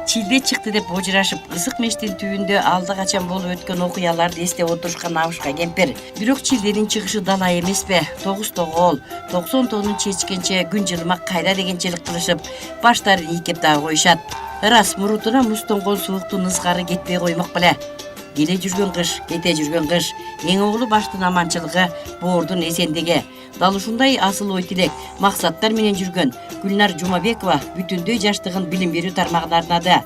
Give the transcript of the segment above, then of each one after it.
Чилде чыкты деп божурашып, ысык мештин түбүндө алда качан болуп өткөн окуяларды эстеп отурушкан Абышка кемпир. Бирок чилденин чыгышы дала эмеспи? 9 тогол, 90 тонун чечкенче күн жылымак кайра дегенчелик кылышып, баштарын ийкеп дагы коюшат. Ырас мурутуна муз тоңгон сууктун ызгары кетпей коймок беле. Келе жүргөн кыш, кете жүргөн кыш. Эң огулу баштын аманчылыгы, боордун эсендиги. Дал ушундай асыл ой тилек, максаттар менен жүргөн Гүлнар Жумабекова бүтүндөй жаштыгын билим берүү тармагына арнады.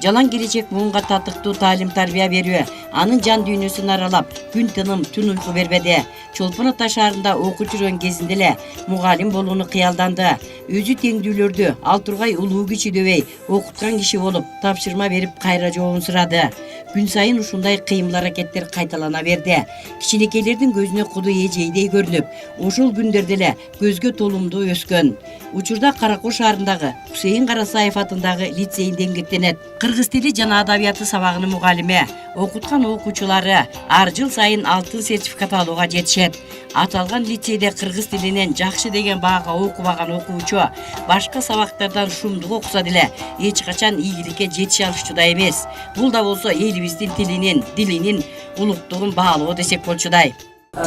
Жалаң келечек буунга татыктуу таалим тарбия берүү, анын жан дүйнөсүн аралап, күн тыным, түн уйку бербеди. Чолпон Ата шаарында окуп жүргөн кезинде эле мугалим болууну кыялданды. Өзү теңдүүлөрдү ал тургай улуу кичидөбөй окуткан киши болуп, тапшырма берип кайра жообун сурады. Күн сайын ушундай кыймыл аракеттер кайталана берди. Кичинекейлердин көзүнө куду эжейдей көрүнүп, ошол күндөрдө эле көзгө толумдуу өскөн. Учурда Каракол шаарындагы Хусейин Карасаев атындагы лицейинде эмгектенет. Кыргыз тили жана адабияты сабагынын мугалими, окуткан окуучулары ар жыл сайын алтын сертификат алууга жетишет. Аталган лицейде кыргыз тилинен жакшы деген баага окубаган окуучу башка сабактардан шумдук окуса деле эч качан ийгиликке жетише алышчудай эмес. Бул да болсо элибиздин тилинин, дилинин улуттугун баалоо десек болчудай.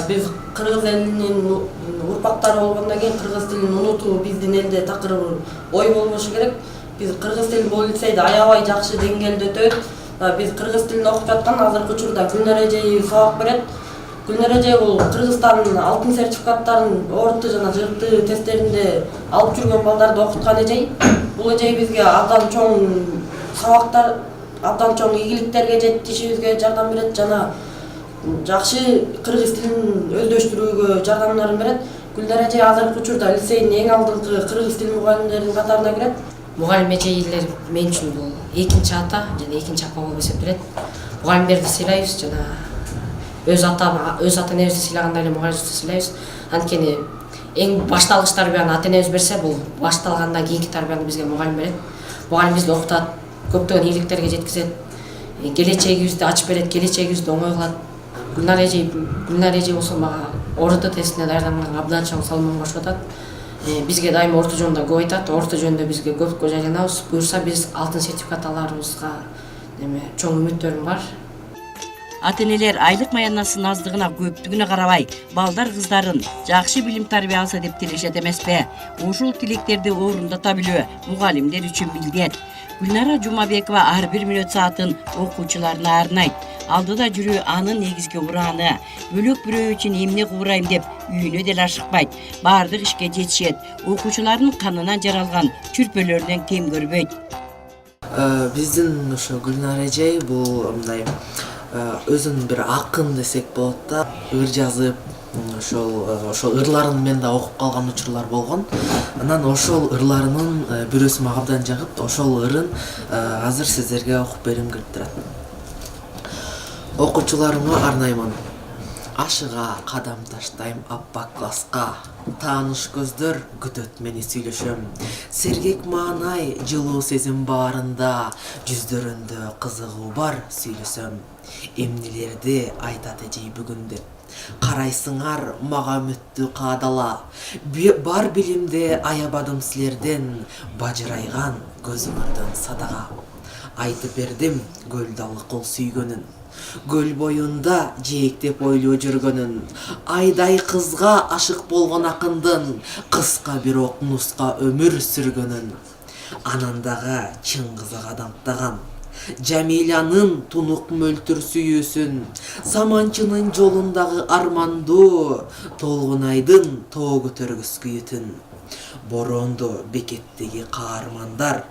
Биз кыргыз элинин урпактары болгондон кийин кыргыз тилин унутуу биздин элде такыр ой болбошу керек. Биз кыргыз тилин бул лицейде аябай жакшы деңгээлде өтөт. Биз кыргыз тилин окуп жаткан азыркы учурда Гүлнар эжей сабак берет. Гүлнар эжей бул Кыргызстандын алтын сертификаттарын орто жана ЖРТ тесттеринде алып жүргөн балдарды окуткан эжей. Бул эжей бизге абдан чоң сабактар, абдан чоң ийгиликтерге жетишибизге жардам берет жана жакшы кыргыз тилин өздөштүрүүгө жардамдарын берет. Гүлнар эжей азыркы учурда лицейдин эң алдыңкы кыргыз тил мугалимдеринин катарына кирет. Мугалим эжейлер мен үчүн бул экинчи ата жана экинчи апа болуп эсептелет. Мугалимдерди сыйлайбыз жана өз ата энебизди сыйлагандай эле мугалимдерди сыйлайбыз. Анткени эң башталгыч тарбияны ата энебиз берсе, бул башталгандан кийинки тарбияны бизге мугалим берет. Мугалим бизди окутат, көптөгөн ийгиликтерге жеткизет, келечегибизди ачып берет, келечегибизди оңой кылат. Гүлнар эжей болсо мага орто тестине даярданганга абдан чоң салымын кошуп атат. Бизге дайыма орто жөнүндө көп айтат, орто жөнүндө бизге көп жайланабыз. Буюрса биз алтын сертификат аларыбызга чоң үмүттөрүм бар. Ата-энелер айлык маянасынын аздыгына көптүгүнө карабай, балдар кыздарын жакшы билим тарбия алса деп тилешет эмеспи? Ушул тилектерди орундата билүү мугалимдер үчүн милдет. Гүлнара Жумабекова ар бир мүнөт саатын окуучуларына арнайт. Алдыда жүрүү анын негизги урааны. Бөлөк бирөө үчүн эмне кубурайм деп үйүнө деле ашыкпайт. Баардык ишке жетишет. Окуучулардын канынан жаралган чүрпөлөрүнөн кем көрбөйт. Биздин ошо Гүлнар эжей бул мындай өзүн бир акын десек болот да. Ыр жазып, ошол ырларын мен да окуп калган учурлар болгон. Анан ошол ырларынын бирөөсү мага абдан жагып, ошол ырын азыр сиздерге окуп бергим келип турат. Окуучуларыма арнаймын. Ашыга кадам таштайм аппак класска. Тааныш көздөр күтөт мени сүйлөшөм. Сергек маанай, жылуу сезим баарында, жүздөрүндө кызыгуу бар сүйлөсөм. Эмнелерди айтат эжей бүгүн деп. Карайсыңар мага үмүттү каадала. Бар билимде аябадым силерден, бажырайган көзүңөрдөн садага. Айтып бердим көл далы кол сүйгөнүн. Гөл боюнда жээктеп ойлоо жүргөнүн. Айдай кызга ашык болгон акындын, кыска бирок нуска өмүр сүргөнүн. Анандага чын кызык адамтаган, Жамилянын тунук мөлтүр сүйүүсүн, Саманчынын жолундагы армандуу, Толгунайдын тоо көтөргүс күйүтүн. Боронду бекеттеги каармандар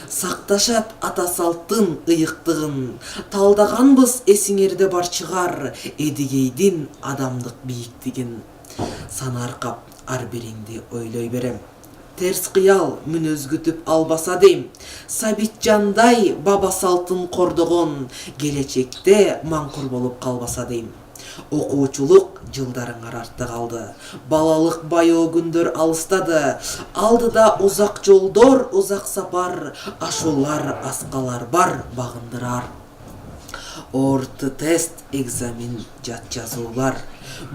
сакташат ата салттын ыйыктыгын. Талдаганбыз эсиңерде бар чыгар, Эдигейдин адамдык бийиктигин. Санаркап ар бириңди ойлой берем. Терс кыял мүнөз күтүп албаса дейм. Сабитжандай баба салтын кордогон, Келечекте маңкур болуп калбаса дейм. Окуучулук жылдарыңар артта калды. Балалык баяу күндөр алыстады. Алдыда узак жолдор, узак сапар, ашуулар, аскалар бар багындырар. орто тест, экзамен, жат жазуулар,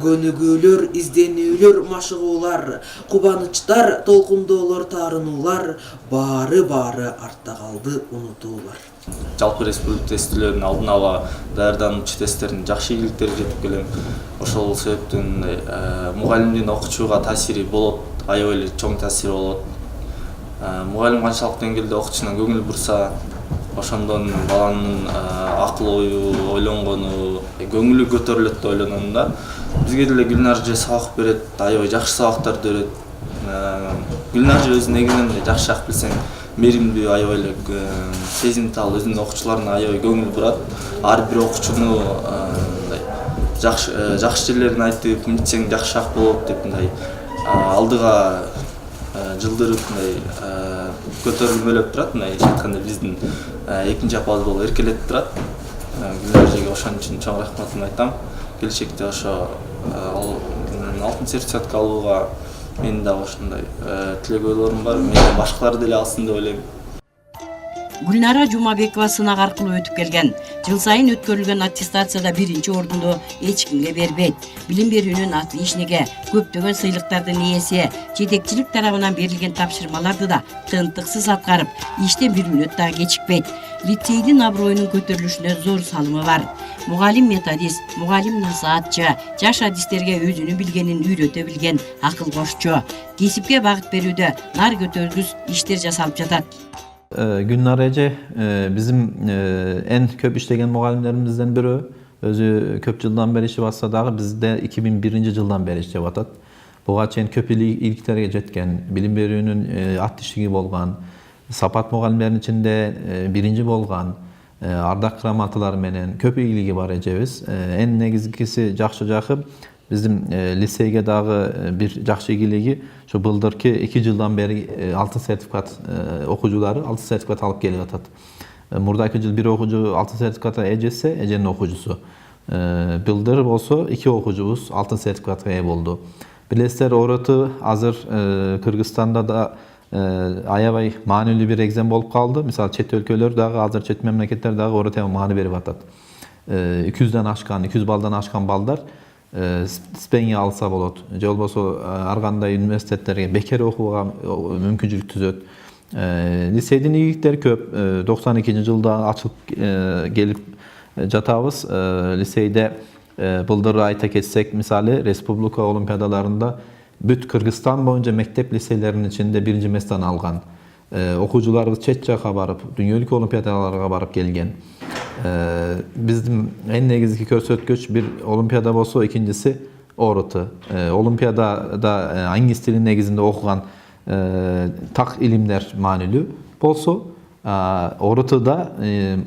көнүгүүлөр, изденүүлөр, машыгуулар, кубанычтар, толкундоолор, таарынуулар, баары артта калды, унутуулар. Жалпы республика тестилеринин алдын ала даярдануучу тесттердин жакшы ийгиликтери жетип келем. Ошол себептен мугалимдин окуучуга таасири болот, аябай эле чоң таасири болот. Мугалим канчалык деңгээлде окуучуна көңүл бурса, ошондон баланын акыл ою, ойлонгону, көңүлү көтөрүлөт деп ойлоном да. Бизге деле Гүлнар эже сабак берет, аябай жакшы сабактарды берет. Гүлнар эже өзүнүн негизинен жакшы билсең, меримдүү, аябай эле сезимтал, өзүнүн окуучуларына аябай көңүл бурат. Ар бир окуучуну жакшы жерлерин айтып, мынтсең жакшы болот деп мындай алдыга жылдырып мындай көтөрүлмөлөп турат. Мындай айтканда биздин экинчи апабыз болуп эркелетип турат. Гүлнар эжеге ошон үчүн чоң рахматымды айтам. Келечекте ошо алтын сертификатка алууга менин дагы ошондой тилөөгөйлөрүм бар. Менден башкалар деле алсын деп ойлойм. Гүлнара Жумабекова сынак аркылуу өтүп келген. Жыл сайын өткөрүлгөн аттестацияда биринчи ордунду эч кимге бербейт. Билим берүүнүн отличниги, көптөгөн сыйлыктардын ээси, жетекчилик тарабынан берилген тапшырмаларды да тынтыксыз аткарып, иштен бир мүнөт да кечикпейт. Лицейдин аброюнун көтөрүлүшүнө зор салымы бар. Мугалим методист, мугалим насаатчы, жаш адистерге өзүнүн билгенин үйрөтө билген акыл кошчу. Кесипке багыт берүүдө нар көтөргүс иштер жасалып жатат. Gülnar Ece bizim en köp işlegen mugallimlerimizden biri. Özü köp yıldan beri işi batsa dağı bizde 2001 yıldan beri işe batat. Buğa çen köp ilgilerge jetken, bilim berүүnүн attişligi bolgan, sapat mugallimlerin içinde birinci bolgan, ardak kıramataları menen köp ilgiligi var ecemiz. En negizgisi jakşı jakıp bizim liseyge dağı bir jakşı ilgiligi şu bıldırki 2 yıldan beri altın sertifikat okucuları altın sertifikat alıp geliyor atat. Murdaki yıl bir okucu altın sertifikata ecese, ecenin okucusu. Bıldır olsa 2 okucumuz altın sertifikata ev oldu. Bilesler orası hazır Kırgızistan'da da aябай maanilүү bir egzem bolup kaldı. Misal çet өлкөлөр dagı hazır çet memleketler dagı orada maani berip atat. 200'den aşkan, 200 baldan aşkan ballar stipendiya alsa bolot. Je bolboso ar kандай üniversitetlerge bekar okuuga мүмкүнчүлүк түзөт. Liseyden ийгиликтер köp. 92 жылда açılıp gelip жатабыз. Liseyde былдыр айта кетсек, misali Respublika Olimpiyadalarında бүт Kırgızstan boyunca mektep liselerinin içinde birinci mesleğini algan. Okucularımız çet jaka barıp, dünyölük olimpiyadalarga barıp gelgen. Bizim en negizgi körsötküç bir olimpiyada bolsa, ikincisi oratu. Olimpiyada hangi stilin negizinde okugan tak ilimler manilүү bolsa, oratu da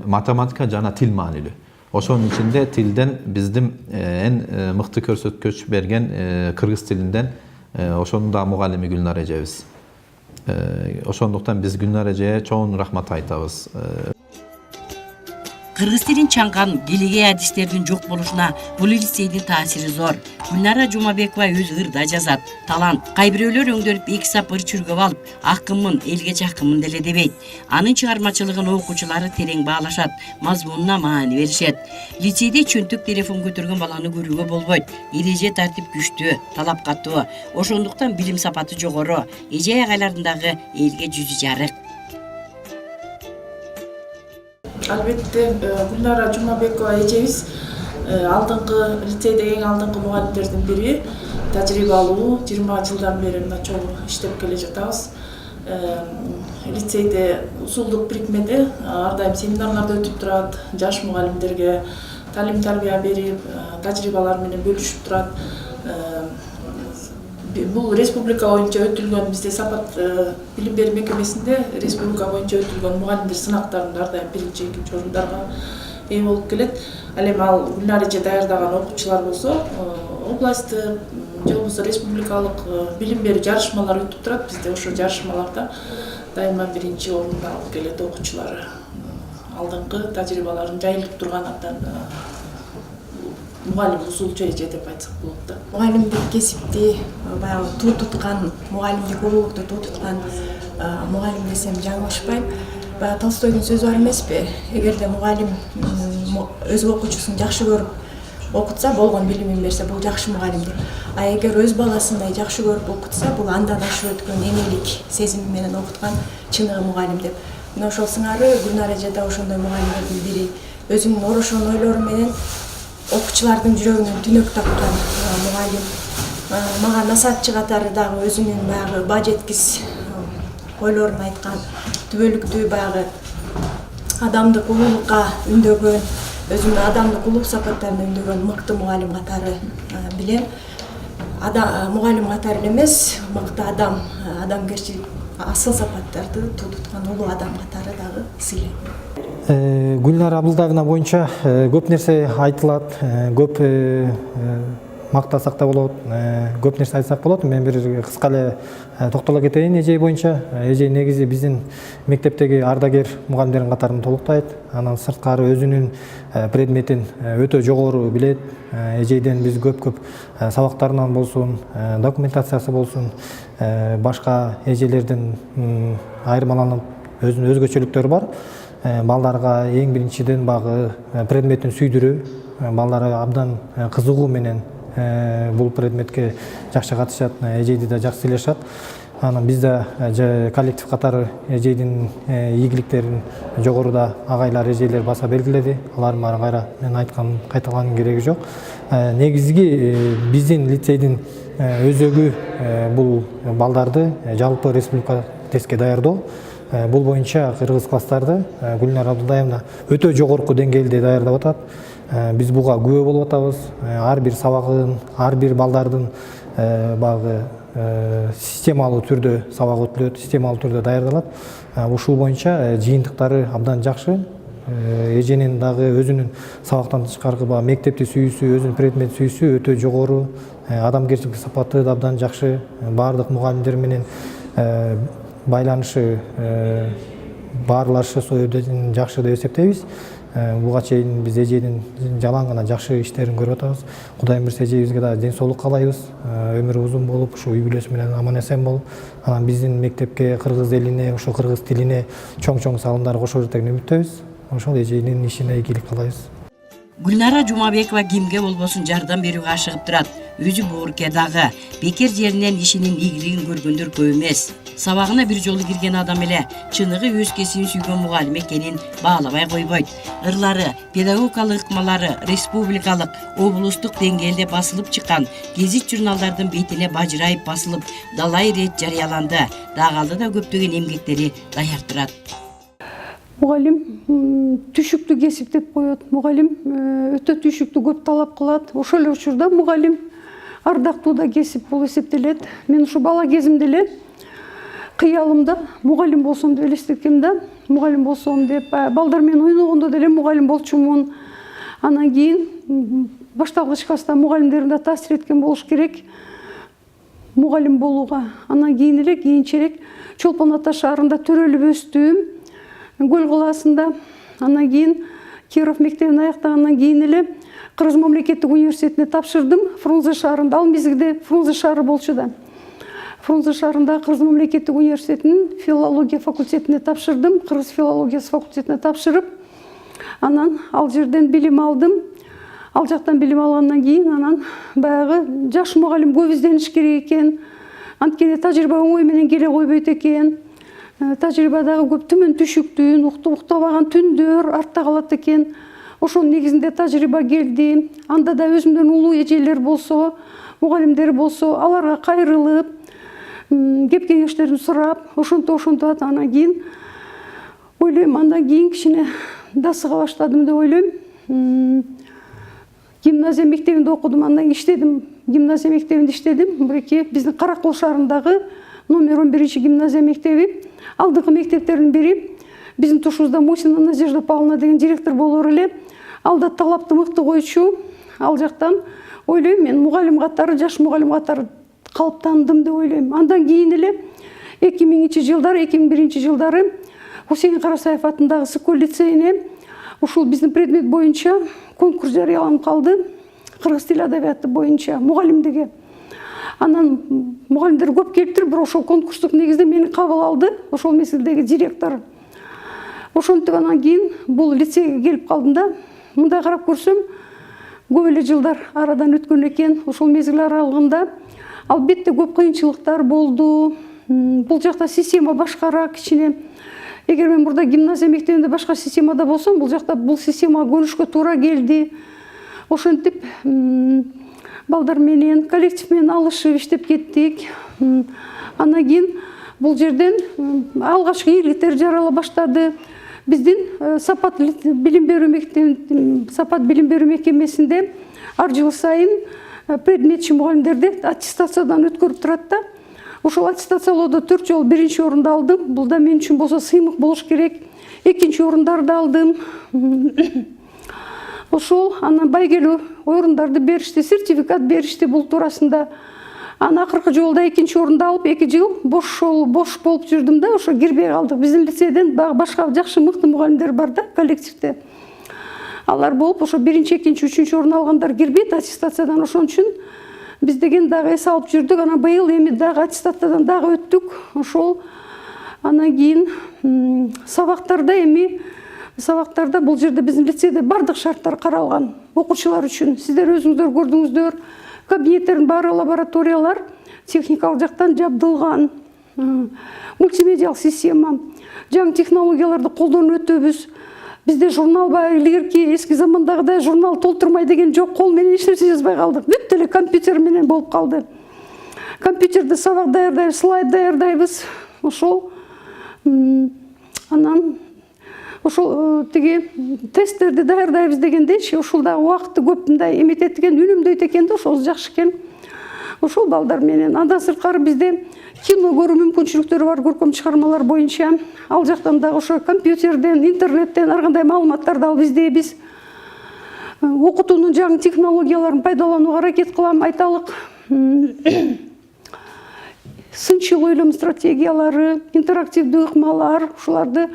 matematika jana til manilүү. Oşonun içinde tilden bizim en mıhtı körsötküç bergen Kırgız tilinden oşonun da muallimi Gülnar Ece'biz. Oşonduktan biz Gülnar Ece'ye çoğun rahmat aytabız. Kırgız tilin çangan, gelege adislerдің жоқ болушуна бул лицейдин таасири зор. Гүлнара Жумабекова өз ырда жазат, талант. Кайбирөөлөр өңдөрүп 2 сап ыр чүргөп алып, акыммын, элге жакынмын деле дебейт. Анын чыгармачылыгын окуучулары терең баалашат, мазмунуна маани беришет. Лицейде чөнтүк телефон көтөргөн баланы көрүүгө болбойт. Эреже тартип күчтүү, талап катуу. Ошондуктан билим сапаты жогору, эже агайлардындагы элге жүзү жарык. Albatta Gülnara Jumabekova ejemiz алдыңкы лицейдеги эң алдыңкы мугалимдердин бири, тажрыйбалуу, 20 жылдан бери мына чоң иштеп келе жатабыз. Лицейде усулдук бирикмеде ар дайым семинарларда өтүп турат, жаш мугалимдерге талим тарбия берип, тажрыйбалар менен бөлүшүп турат. Бул республика боюнча өтүлгөн бизде сапат билим берүү мекемесинде республика боюнча өтүлгөн мугалимдер сынактарында ар дайым биринчи, экинчи орундарга ээ болуп келет. Ал эми ал Гүлнар эже даярдаган окуучулар болсо, областтык же болбосо республикалык билим берүү жарышмалар өтүп турат. Бизде ошо жарышмаларда дайыма биринчи орунду алып келет окуучулар. Алдыңкы тажрыйбаларын жайылып турган абдан мугалим усулчу эже деп айтсак болот да. Мугалимдик кесипти баягы туу туткан, мугалимдик улуулукту туу туткан мугалим десем жаңылышпайм. Толстойдун сөзү бар эмеспи? Эгерде мугалим өз окуучусун жакшы көрүп окутса болгон билимин берсе бул жакшы мугалим деп. А эгер өз баласындай жакшы көрүп окутса бул андан ашып өткөн энелик сезими менен окуткан чыныгы мугалим деп. Мына ошол сыңары Гүлнар эже да ошондой мугалимдердин бири. Өзүнүн орошон ойлору менен окуучулардын жүрөгүнөн түнөк тапкан мугалим. Мага насаатчы катары дагы өзүнүн баягы баа жеткис ойлорун айткан, түбөлүктүү баягы адамдык улуулукка үндөгөн, өзүнүн адамдык улуу сапаттарын үндөгөн мыкты мугалим катары билем. Мугалим катары эмес, мыкты адамгерчилик, асыл сапаттарды туудуткан улуу адам катары дагы сыйлайм. Гүлнар Абылдаевна боюнча көп нерсе айтылат, көп мактасак да болот, көп нерсе айтсак болот. Мен бир кыска эле токтоло кетейин эжей боюнча. Эжей негизи биздин мектептеги ардагер мугалимдердин катарын толуктайт. Анан сырткары өзүнүн предметин өтө жогору билет. Эжейден биз көп сабактарынан болсун, документациясы болсун, башка эжелердин айырмаланып өзүнүн өзгөчөлүктөрү бар. Балдарга эң биринчиден багы предметтин сүйдүрүү, балдары абдан кызыгуу менен бул предметке жакшы катышат, эжейди да жакшы сыйлашат. Анан биз да коллектив катары эжейдин ийгиликтерин жогоруда агайлар, эжейлер баса белгиледи. Алардын баарын кайра мен айткан кайталаанын кереги жок. Негизги биздин лицейдин өзөгү бул балдарды жалпы республика тестке даярдоо. Бул боюнча кыргыз класстарды Гүлнар Абылдаевна өтө жогорку деңгээлде даярдап атат. Биз буга күбө болуп атабыз. Ар бир сабагын, ар бир балдардын багы системалуу түрдө сабак өтүлөт, системалуу түрдө даярдалат. Ушул боюнча жыйынтыктары абдан жакшы. Эженин дагы өзүнүн сабактан тышкаркы мектепти сүйүүсү, өзүнүн предмет сүйүүсү өтө жогору. Адамгерчилик сапаты да абдан жакшы. Баардык мугалимдер менен байланышы, баарлашы сөйдөн жакшы деп эсептейбиз. Буга чейин биз эженин жалаң гана жакшы иштерин көрүп атабыз. Кудайым буйрса эжебизге да ден соолук каалайбыз. Өмүрү узун болуп, ушу үй бүлөсү менен аман эсен болуп, анан биздин мектепке, кыргыз элине, ошо кыргыз тилине чоң салымдар кошо жүрөт деген үмүттөбүз. Ошол эженин ишине ийгилик каалайбыз. Гүлнара Жумабекова кимге болбосун жардам берүүгө ашыгып турат. Өзү боорке дагы бекер жеринен ишинин ийгилигин көргөндөр көп эмес. Сабагына бир жолу кирген адам эле чыныгы өз кесибин сүйгөн мугалим экенин баалабай койбойт. Ырлары, педагогикалык ыкмалары республикалык, облустук деңгээлде басылып чыккан гезит журналдардын бетине бажырайып басылып, далай ирет жарыяланды. Дагы да көптөгөн эмгектери даяр турат. Мугалим түшүктүү кесип деп коет. Мугалим өтө түшүктүү көп талап кылат. Ошол эле учурда мугалим ардактуу да кесип болуп эсептелет. Мен ушу бала кезимде эле кыялымда мугалим болсом деп элестеткем да. Мугалим болсом деп балдар менен ойногондо деле мугалим болчумун. Анан кийин башталгыч класста мугалимдерим да таасир эткен болуш керек мугалим болууга. Анан кийин эле кийинчерээк Чолпон Ата шаарында төрөлүп өстүм. Гөл калаасында. Анан кийин Киров мектебин аяктагандан кийин эле Кыргыз мамлекеттик университетине тапшырдым. Фрунзе шаарында, ал мезгилде Фрунзе шаары болчу да. Фрунзе шаарында Кыргыз мамлекеттик университетинин филология факультетине тапшырдым. Кыргыз филологиясы факультетине тапшырып, анан ал жерден билим алдым. Ал жактан билим алгандан кийин анан баягы жаш мугалим көп издениш керек экен. Анткени тажрыйба оңой менен келе койбойт экен. Тажрыйбадагы көп түмөн түшүктүн, уктабаган түндөр артта калат экен. Ошонун негизинде тажрыйба келди. Анда да өзүмдөн улуу эжелер болсо, мугалимдер болсо, аларга кайрылып, кеп кеңештерин сурап, ошонтип анан кийин ойлойм, андан кийин кичине дасыга баштадым деп ойлойм. Гимназия мектебинде окудум, андан иштедим. Гимназия мектебинде иштедим. Бирки биздин Каракол шаарындагы номер 11 гимназия мектеби. Алдыңкы мектептердин бири биздин тушубузда Мусина Надежда Павловна деген директор болор эле. Ал да талапты мыкты койчу. Ал жактан ойлойм, мен мугалим катары, жаш мугалим катары калыптандым деп ойлойм. Андан кийин эле 2001 жылдары Хусейин Карасаев атындагы Сыкуль лицейине ушул биздин предмет боюнча конкурс жарыяланып калды. Кыргыз тили адабияты боюнча мугалимдиги. Анан мугалимдер көп келиптир, бирок ошол конкурстук негизде мени кабыл алды, ошол мезгилдеги директор. Ошентип анан кийин бул лицейге келип калдым да. мындай карап көрсөм көп эле жылдар арадан өткөн экен. Ошол мезгил аралыгында албетте көп кыйынчылыктар болду. Бул жакта система башкараак кичине. Эгер мен мурда гимназия мектебинде башка системада болсом, бул жакта бул системага көнүшкө туура келди. Ошентип балдар менен, коллектив менен алышып иштеп кеттик. Андан кийин бул жерден алгачкы ийгиликтер жарала баштады. Биздин Сапат билим берүү мекемесинде ар жыл сайын предметчи мугалимдерди аттестациядан өткөрүп турат да. Ошол аттестациялоодо 4 жолу 1-чи орунду алдым. Бул да мен үчүн болсо сыймык болуш керек. 2-чи орундарды алдым. Ошол анан байгелүү орундарды беришти, сертификат беришти бул туурасында. Анан акыркы жолу да 2-чи орунду алып, 2 жыл бош болуп жүрдүм да, ошо кирбей калдык. Биздин лицейден башка жакшы мыкты мугалимдер бар да коллективде. Алар болуп, ошо 1-чи, 2-чи, 3-чү орун алгандар кирбейт аттестациядан. Ошон үчүн биз деген дагы эс алып жүрдүк. Анан быйыл эми дагы аттестациядан дагы өттүк. Ошол анан кийин сабактарда бул жерде биздин лицейде бардык шарттар каралган окуучулар үчүн. Сиздер өзүңүздөр көрдүңүздөр. Кабинеттердин баары лабораториялар техникалык жактан жабдылган. Мультимедиалык система, жаңы технологияларды колдонуп өтөбүз. Бизде журнал бар, илгерки эски замандагыдай журнал толтурмай деген жок, кол менен эч нерсе жазбай калдык. Бүт эле компьютер менен болуп калды. Компьютерде сабак даярдайбыз, слайд даярдайбыз. Ошол анан ошол тиги тесттерди даярдайбыз дегендейчи, ошол дагы убакытты көп мындай эметет экен, үнөмдөйт экен да, ошол жакшы экен. Ошол балдар менен андан сырткары бизде кино көрүү мүмкүнчүлүктөрү бар, көркөм чыгармалар боюнча. Ал жактан дагы ошо компьютерден, интернеттен ар кандай маалыматтарды алып издейбиз. Окутуунун жаңы технологияларын пайдаланууга аракет кылам, айталык. Сынчыл ойлом стратегиялары, интерактивдүү ыкмалар, ушуларды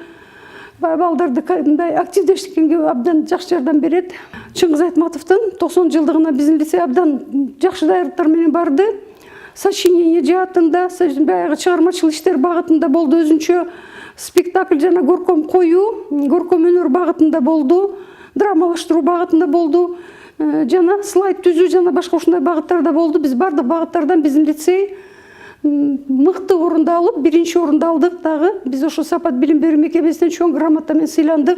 балдарды мындай активдештикенге абдан жакшы жардам берет. Чыңгыз Айтматовдун 90 жылдыгына биздин лицей абдан жакшы даярдыктар менен барды. Сочинение жаатында, баягы чыгармачылык иштер багытында болду, өзүнчө спектакль жана көркөм коюу, көркөм өнөр багытында болду, драмалаштыруу багытында болду, жана слайд түзүү жана башка ушундай багыттарда болду. Биз бардык багыттардан биздин лицей мыкты орунду алып, 1-чи орунду алдык дагы. Биз ошо Сапат билим берүү мекемесинен чоң грамота менен сыйландык.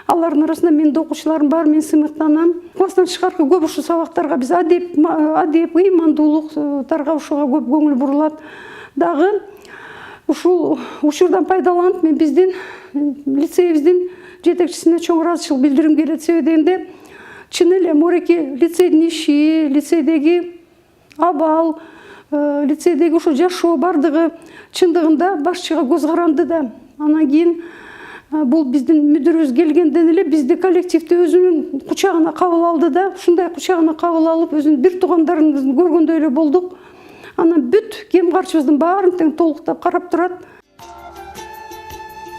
Алардын арасында менин да окуучуларым бар, мен сыймыктанам. Класстан тышкаркы көп ушу сабактарга биз адеп, ыймандуулуктарга ошого көп көңүл бурулат. Дагы ушул учурдан пайдаланып мен биздин лицейибиздин жетекчисине чоң ыраазычылык билдиргим келет. Себеби дегенде чын эле мореки лицейдин иши, лицейдеги абал, лицейдеги ошо жашоо бардыгы чындыгында башчыга көз каранды да. Анан кийин бул биздин мүдүрүбүз келгенден эле бизди коллективди өзүнүн кучагына кабыл алды да. Ушундай кучагына кабыл алып, өзүнүн бир туугандарыбызды көргөндөй эле болдук. Анан бүт кем карчыбыздын баарын тең толуктап карап турат.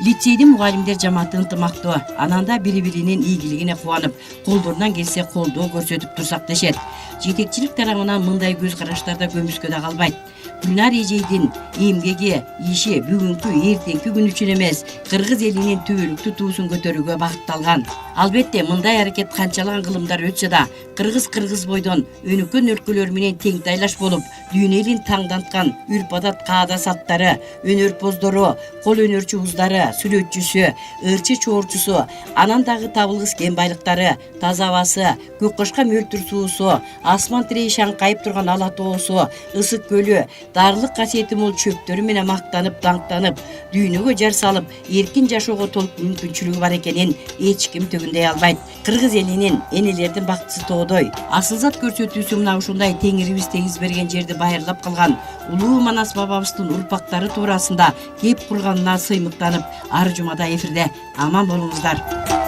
Лицейдин мугалимдер жамааты ынтымактуу, ананда бири-биринин ийгилигине кубанып, колдорунан келсе колдоо көрсөтүп турсак дешет. Жетекчилик тарабынан мындай көз караштарда көмүскө да калбайт. Гүлнар эжейдин эмгеги, иши бүгүнкү, эртеңки күн үчүн эмес, кыргыз элинин түбөлүктүү туусун көтөрүүгө багытталган. Албетте, мындай аракет канчалаган кылымдар өтсө да, кыргыз бойдон өнүккөн өлкөлөр менен тең тайлаш болуп, дүйнө элин таңданткан үрп-адат, каада салттары, өнөрпоздору, кол өнөрчү уздары, сүрөтчүсү, ырчы чоорчусу, анан дагы табылгыс кен байлыктары, таза абасы, көк кошко мөлтүр суусу, асман тирей шаңкайып турган ала тоосу, ысык көлү, дарылык касиети мол чөптөрү менен мактанып, даңктанып, дүйнөгө жар салып, эркин жашоого толук мүмкүнчүлүгү бар экенин эч ким төгүндөй албайт. Кыргыз элинин энелердин бактысы тоодой. Асылзат көрсөтүүсү мына ушундай теңирибиз теңиз берген жерди байырлап калган улуу Манас бабабыздын урпактары туурасында кеп курганына сыймыктанып, ар жумада эфирде аман болуңуздар.